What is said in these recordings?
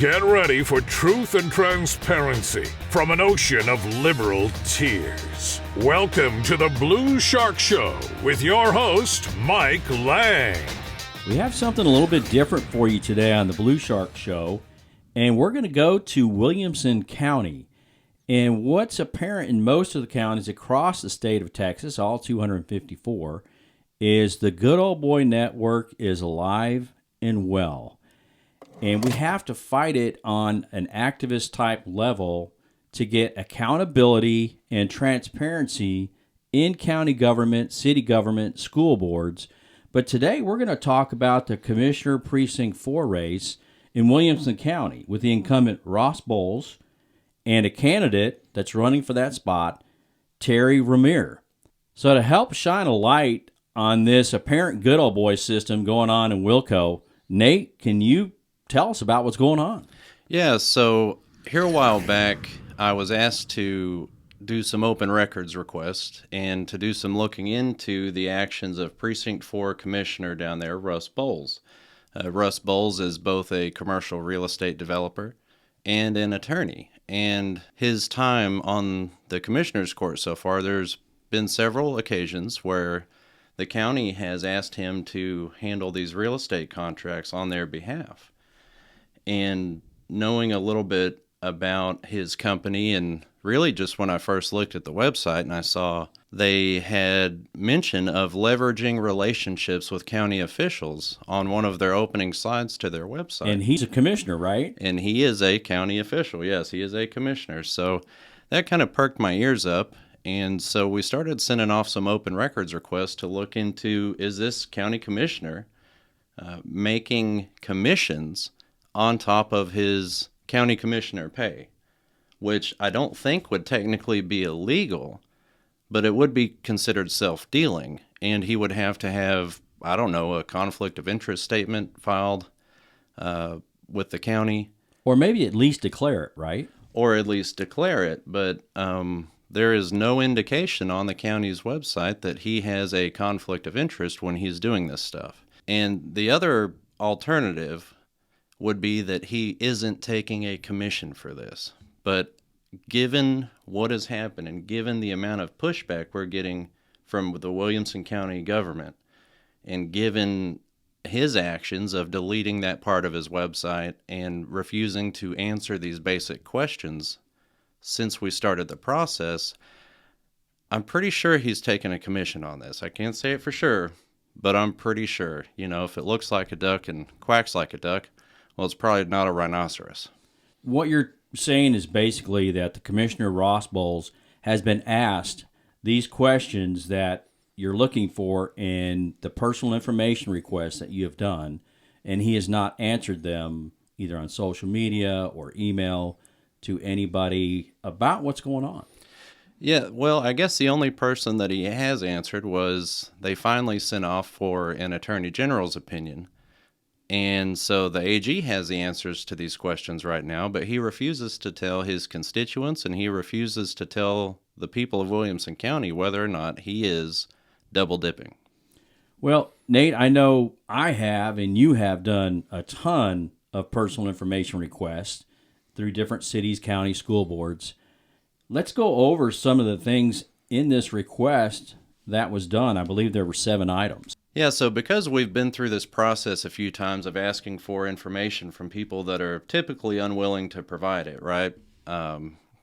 Get ready for truth and transparency from an ocean of liberal tears. Welcome to the Blue Shark Show with your host, Mike Lang. We have something a little bit different for you today on the Blue Shark Show, and we're going to go to Williamson County. And what's apparent in most of the counties across the state of Texas, all 254, is the good old boy network is alive and well. And we have to fight it on an activist type level to get accountability and transparency in county government, city government, school boards. But today we're going to talk about the Commissioner Precinct 4 race in Williamson County with the incumbent Ross Boles and a candidate that's running for that spot, Terri Romere. So to help shine a light on this apparent good old boy system going on in WilCo, Nate, can you tell us about what's going on? Yeah, so here a while back, I was asked to do some open records requests and to do some looking into the actions of Precinct 4 Commissioner down there, Russ Boles. Russ Boles is both a commercial real estate developer and an attorney. And his time on the Commissioner's Court so far, there's been several occasions where the county has asked him to handle these real estate contracts on their behalf. And knowing a little bit about his company, and really just when I first looked at the website and I saw they had mention of leveraging relationships with county officials on one of their opening slides to their website. And he's a commissioner, right? And he is a county official. Yes, he is a commissioner. So that kind of perked my ears up. And so we started sending off some open records requests to look into, is this county commissioner making commissions on top of his county commissioner pay, which I don't think would technically be illegal, but it would be considered self-dealing, and he would have to have, I don't know, a conflict of interest statement filed with the county. Or maybe at least declare it, right? Or at least declare it, but there is no indication on the county's website that he has a conflict of interest when he's doing this stuff. And the other alternative would be that he isn't taking a commission for this. But given what has happened and given the amount of pushback we're getting from the Williamson County government, and given his actions of deleting that part of his website and refusing to answer these basic questions since we started the process, I'm pretty sure he's taken a commission on this. I can't say it for sure, but I'm pretty sure. You know, if it looks like a duck and quacks like a duck, well, it's probably not a rhinoceros. What you're saying is basically that the Commissioner Ross Boles has been asked these questions that you're looking for in the personal information requests that you have done, and he has not answered them either on social media or email to anybody about what's going on. Yeah, well, I guess the only person that he has answered was they finally sent off for an attorney general's opinion. And so the AG has the answers to these questions right now, but he refuses to tell his constituents, and he refuses to tell the people of Williamson County whether or not he is double dipping. Well, Nate, I know I have and you have done a ton of personal information requests through different cities, counties, school boards. Let's go over some of the things in this request that was done. I believe there were 7 items. Yeah, so because we've been through this process a few times of asking for information from people that are typically unwilling to provide it, right?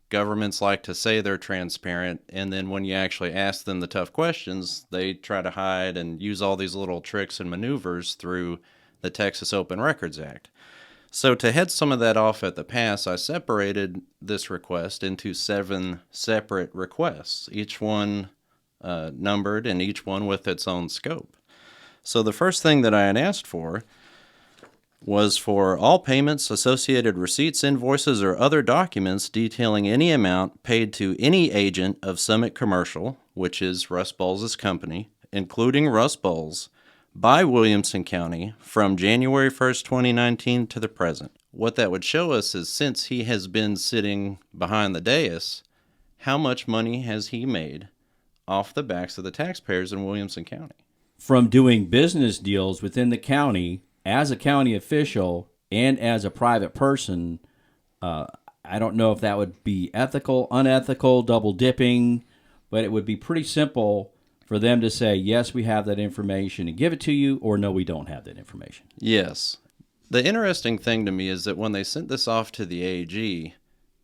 Governments like to say they're transparent, and then when you actually ask them the tough questions, they try to hide and use all these little tricks and maneuvers through the Texas Open Records Act. So to head some of that off at the pass, I separated this request into 7 separate requests, each one numbered and each one with its own scope. So the first thing that I had asked for was for all payments, associated receipts, invoices, or other documents detailing any amount paid to any agent of Summit Commercial, which is Russ Boles' company, including Russ Boles, by Williamson County from January 1st, 2019 to the present. What that would show us is, since he has been sitting behind the dais, how much money has he made off the backs of the taxpayers in Williamson County? From doing business deals within the county as a county official and as a private person, I don't know if that would be ethical, unethical, double dipping, but it would be pretty simple for them to say, yes, we have that information and give it to you, or no, we don't have that information. Yes. The interesting thing to me is that when they sent this off to the AG,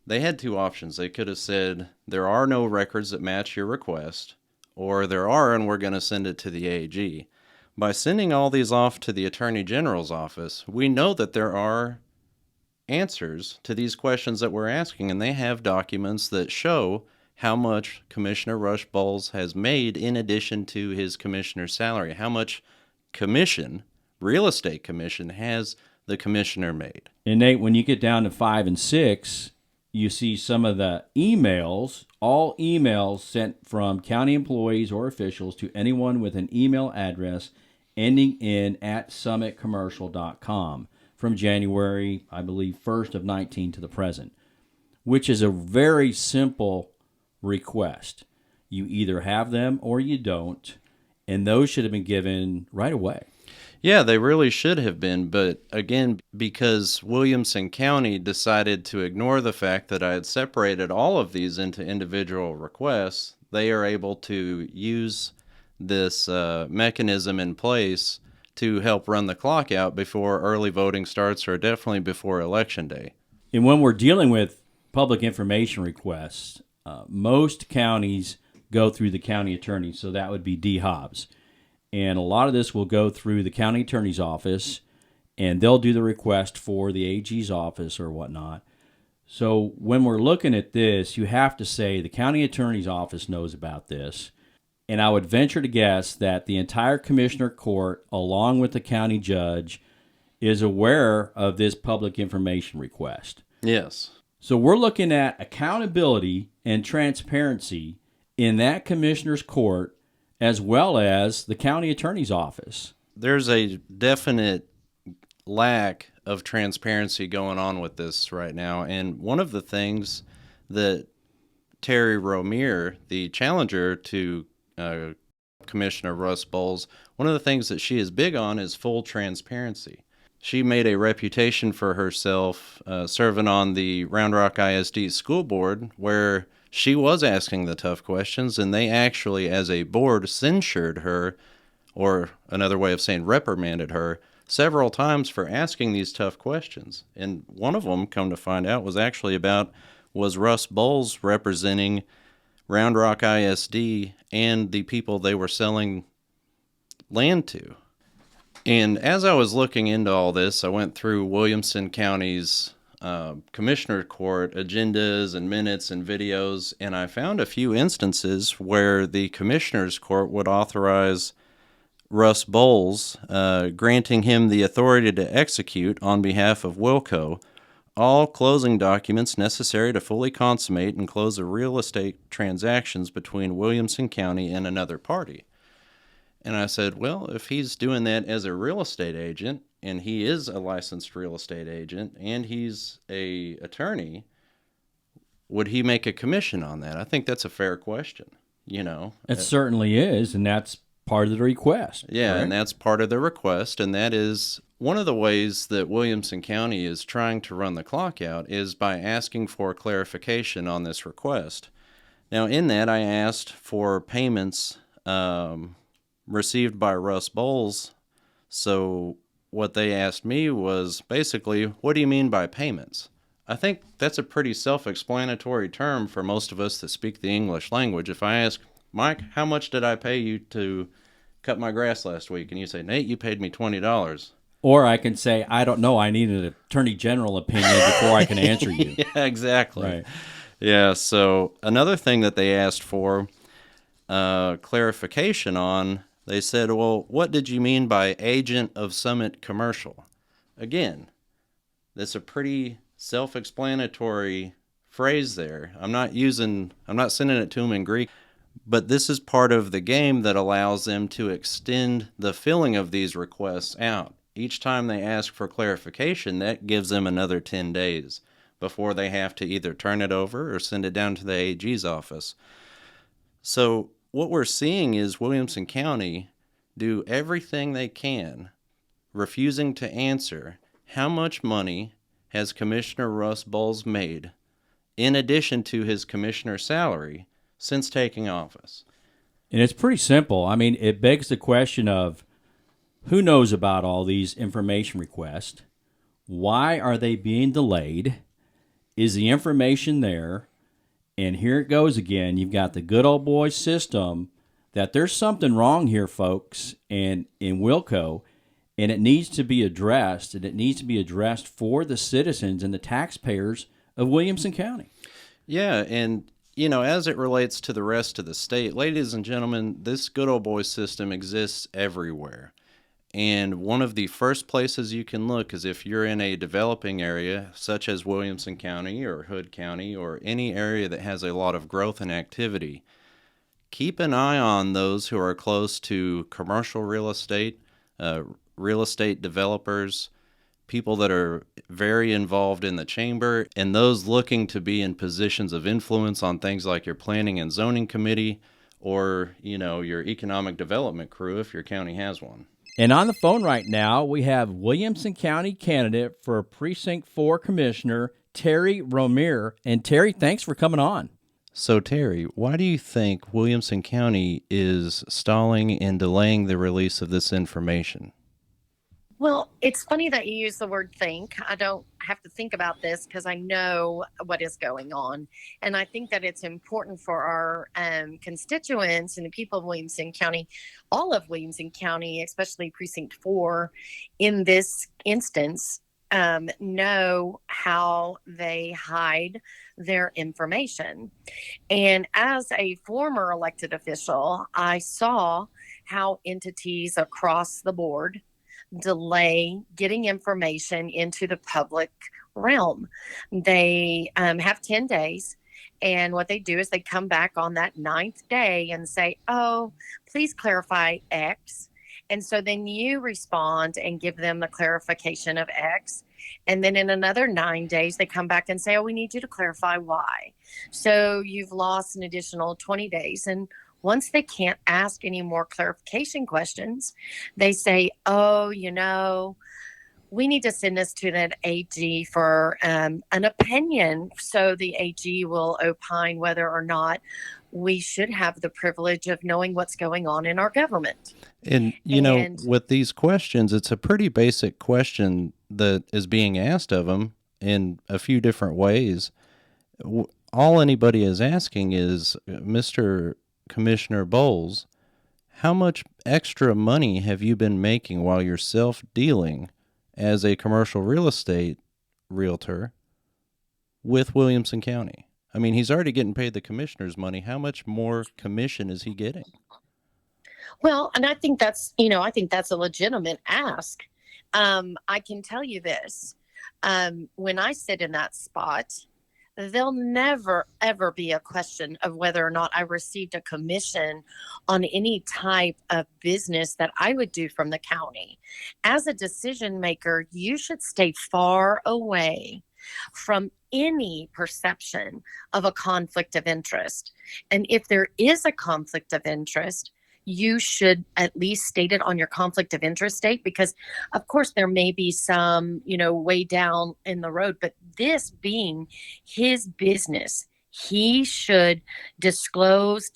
they had two options. They could have said, there are no records that match your request, or there are, and we're going to send it to the AG. By sending all these off to the Attorney General's office, we know that there are answers to these questions that we're asking, and they have documents that show how much Commissioner Rush Boles has made in addition to his commissioner's salary. How much commission, real estate commission, has the commissioner made. And Nate, when you get down to 5 and 6, you see some of the emails, all emails sent from county employees or officials to anyone with an email address ending in @summitcommercial.com from January, I believe, 1st of 19 to the present, which is a very simple request. You either have them or you don't, and those should have been given right away. Yeah, they really should have been, but again, because Williamson County decided to ignore the fact that I had separated all of these into individual requests, they are able to use this mechanism in place to help run the clock out before early voting starts, or definitely before Election Day. And when we're dealing with public information requests, most counties go through the county attorney, so that would be D. Hobbs. And a lot of this will go through the county attorney's office, and they'll do the request for the AG's office or whatnot. So when we're looking at this, you have to say the county attorney's office knows about this. And I would venture to guess that the entire commissioner court, along with the county judge, is aware of this public information request. Yes. So we're looking at accountability and transparency in that commissioner's court as well as the county attorney's office. There's a definite lack of transparency going on with this right now. And one of the things that Terri Romere, the challenger to Commissioner Russ Boles, one of the things that she is big on is full transparency. She made a reputation for herself serving on the Round Rock ISD school board, where she was asking the tough questions, and they actually, as a board, censured her, or another way of saying reprimanded her, several times for asking these tough questions. And one of them, come to find out, was actually about, was Russ Boles representing Round Rock ISD and the people they were selling land to. And as I was looking into all this, I went through Williamson County's Commissioner Court agendas and minutes and videos, and I found a few instances where the Commissioner's Court would authorize Russ Boles, granting him the authority to execute on behalf of WilCo all closing documents necessary to fully consummate and close the real estate transactions between Williamson County and another party. And I said, well, if he's doing that as a real estate agent, and he is a licensed real estate agent, and he's a attorney, would he make a commission on that? I think that's a fair question, you know. It certainly is, and that's part of the request. Yeah, correct? And that's part of the request, and that is one of the ways that Williamson County is trying to run the clock out is by asking for clarification on this request. Now, in that, I asked for payments received by Russ Boles. So what they asked me was basically, what do you mean by payments? I think that's a pretty self-explanatory term for most of us that speak the English language. If I ask, Mike, how much did I pay you to cut my grass last week? And you say, Nate, you paid me $20. Or I can say, I don't know, I need an attorney general opinion before I can answer you. Yeah, exactly. Right. Yeah, so another thing that they asked for clarification on, they said, well, what did you mean by agent of Summit Commercial? Again, that's a pretty self-explanatory phrase there. I'm not sending it to them in Greek, but this is part of the game that allows them to extend the filling of these requests out. Each time they ask for clarification, that gives them another 10 days before they have to either turn it over or send it down to the AG's office. So what we're seeing is Williamson County do everything they can, refusing to answer how much money has Commissioner Russ Boles made in addition to his commissioner salary since taking office? And it's pretty simple. I mean, it begs the question of who knows about all these information requests? Why are they being delayed? Is the information there? And here it goes again. You've got the good old boy system that there's something wrong here, folks, and in WilCo, and it needs to be addressed, and it needs to be addressed for the citizens and the taxpayers of Williamson County. Yeah, and as it relates to the rest of the state, ladies and gentlemen, this good old boy system exists everywhere. And one of the first places you can look is if you're in a developing area, such as Williamson County or Hood County or any area that has a lot of growth and activity. Keep an eye on those who are close to commercial real estate developers, people that are very involved in the chamber, and those looking to be in positions of influence on things like your planning and zoning committee or, your economic development crew if your county has one. And on the phone right now, we have Williamson County candidate for Precinct 4 Commissioner, Terri Romere. And Terri, thanks for coming on. So, Terri, why do you think Williamson County is stalling and delaying the release of this information? Well, it's funny that you use the word think. I don't have to think about this because I know what is going on. And I think that it's important for our constituents and the people of Williamson County, all of Williamson County, especially Precinct 4, in this instance, know how they hide their information. And as a former elected official, I saw how entities across the board delay getting information into the public realm. They have 10 days. And what they do is they come back on that 9th day and say, oh, please clarify X. And so then you respond and give them the clarification of X. And then in another 9 days, they come back and say, oh, we need you to clarify Y. So you've lost an additional 20 days. And once they can't ask any more clarification questions, they say, oh, we need to send this to the AG for an opinion. So the AG will opine whether or not we should have the privilege of knowing what's going on in our government. And, with these questions, it's a pretty basic question that is being asked of them in a few different ways. All anybody is asking is, Mr. Commissioner Boles, how much extra money have you been making while you're self-dealing as a commercial real estate realtor with Williamson County? I mean, he's already getting paid the commissioner's money. How much more commission is he getting? Well, and I think that's a legitimate ask. I can tell you this. When I sit in that spot, there'll never, ever be a question of whether or not I received a commission on any type of business that I would do from the county. As a decision maker, you should stay far away from any perception of a conflict of interest. And if there is a conflict of interest, you should at least state it on your conflict of interest state, because of course there may be some, way down in the road, but this being his business, he should disclose.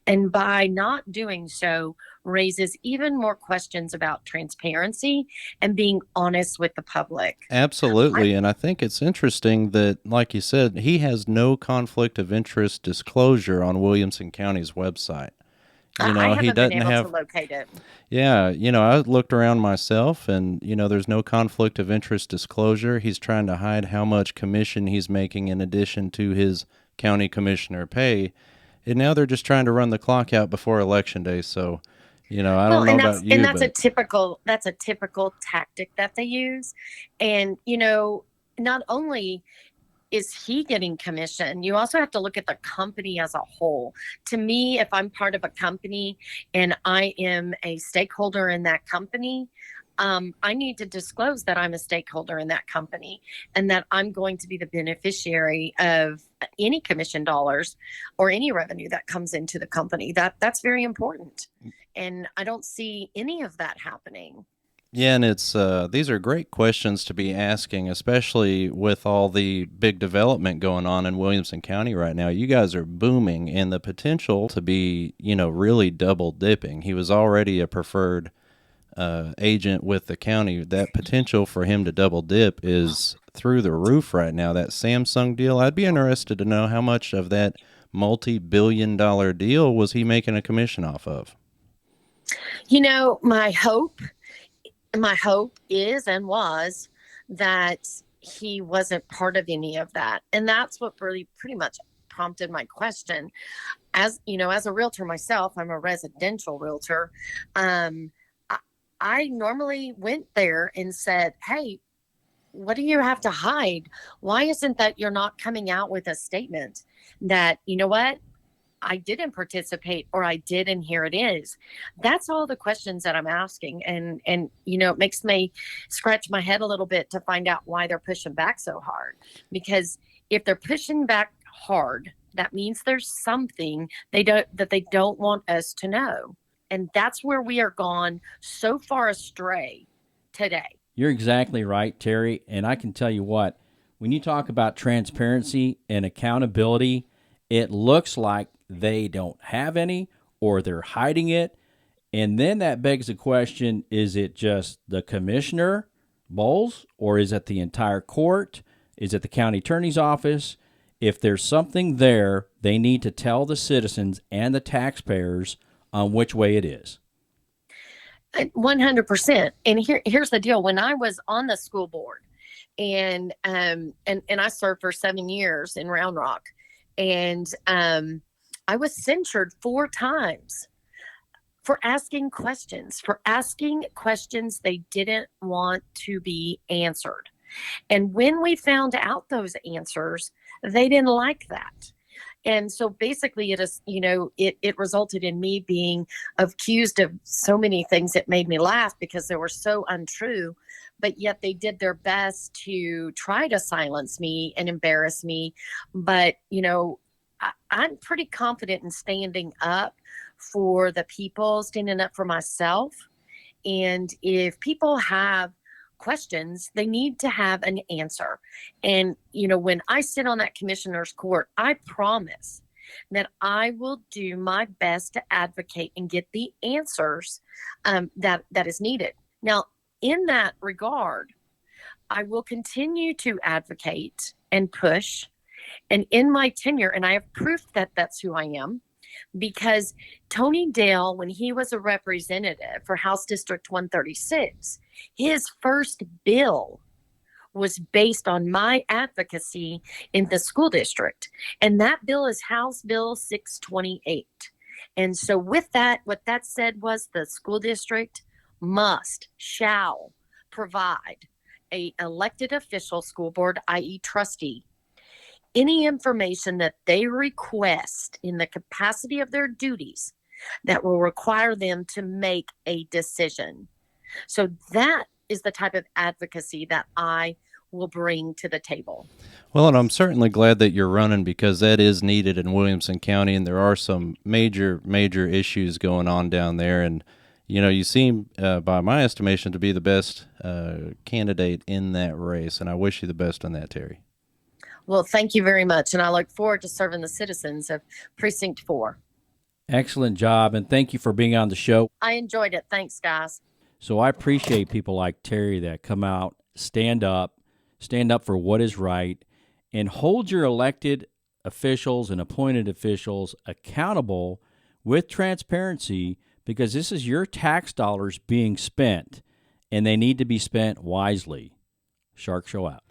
And by not doing so, raises even more questions about transparency and being honest with the public. Absolutely. And I think it's interesting that, like you said, he has no conflict of interest disclosure on Williamson County's website. I haven't been able to locate it. Yeah, I looked around myself and, there's no conflict of interest disclosure. He's trying to hide how much commission he's making in addition to his county commissioner pay. And now they're just trying to run the clock out before Election Day. So, I don't know about you. And that's a typical tactic that they use. And, not only is he getting commission, you also have to look at the company as a whole. To me, if I'm part of a company and I am a stakeholder in that company, I need to disclose that I'm a stakeholder in that company and that I'm going to be the beneficiary of any commission dollars or any revenue that comes into the company. That's very important. And I don't see any of that happening. Yeah, and it's these are great questions to be asking, especially with all the big development going on in Williamson County right now. You guys are booming, and the potential to be, really double dipping. He was already a preferred agent with the county. That potential for him to double dip is through the roof right now. That Samsung deal, I'd be interested to know how much of that multi-billion-dollar deal was he making a commission off of. My hope is and was that he wasn't part of any of that. And that's what really pretty much prompted my question. As as a realtor myself, I'm a residential realtor. I normally went there and said, hey, what do you have to hide? Why isn't that you're not coming out with a statement that, you know what? I didn't participate, or I did, and here it is. That's all the questions that I'm asking. And it makes me scratch my head a little bit to find out why they're pushing back so hard. Because if they're pushing back hard, that means there's something they don't want us to know. And that's where we are gone so far astray today. You're exactly right, Terri. And I can tell you what, when you talk about transparency and accountability, it looks like they don't have any, or they're hiding it. And then that begs the question, is it just the commissioner, Boles, or is it the entire court? Is it the county attorney's office? If there's something there, they need to tell the citizens and the taxpayers on which way it is. 100%. And here's the deal. When I was on the school board, and I served for 7 years in Round Rock, and I was censured 4 times for asking questions they didn't want to be answered. And when we found out those answers, they didn't like that. And so basically it resulted in me being accused of so many things that made me laugh because they were so untrue, but yet they did their best to try to silence me and embarrass me. But, I'm pretty confident in standing up for the people, standing up for myself. And if people have questions, they need to have an answer. And, when I sit on that commissioner's court, I promise that I will do my best to advocate and get the answers that is needed. Now, in that regard, I will continue to advocate and push. And in my tenure, and I have proof that that's who I am, because Tony Dale, when he was a representative for House District 136, his first bill was based on my advocacy in the school district. And that bill is House Bill 628. And so with that, what that said was the school district shall provide a elected official school board, i.e. trustee, any information that they request in the capacity of their duties that will require them to make a decision. So that is the type of advocacy that I will bring to the table. Well, and I'm certainly glad that you're running, because that is needed in Williamson County, and there are some major issues going on down there. And, you seem, by my estimation, to be the best candidate in that race, and I wish you the best on that, Terri. Well, thank you very much, and I look forward to serving the citizens of Precinct 4. Excellent job, and thank you for being on the show. I enjoyed it. Thanks, guys. So I appreciate people like Terri that come out, stand up for what is right, and hold your elected officials and appointed officials accountable with transparency, because this is your tax dollars being spent, and they need to be spent wisely. Shark Show out.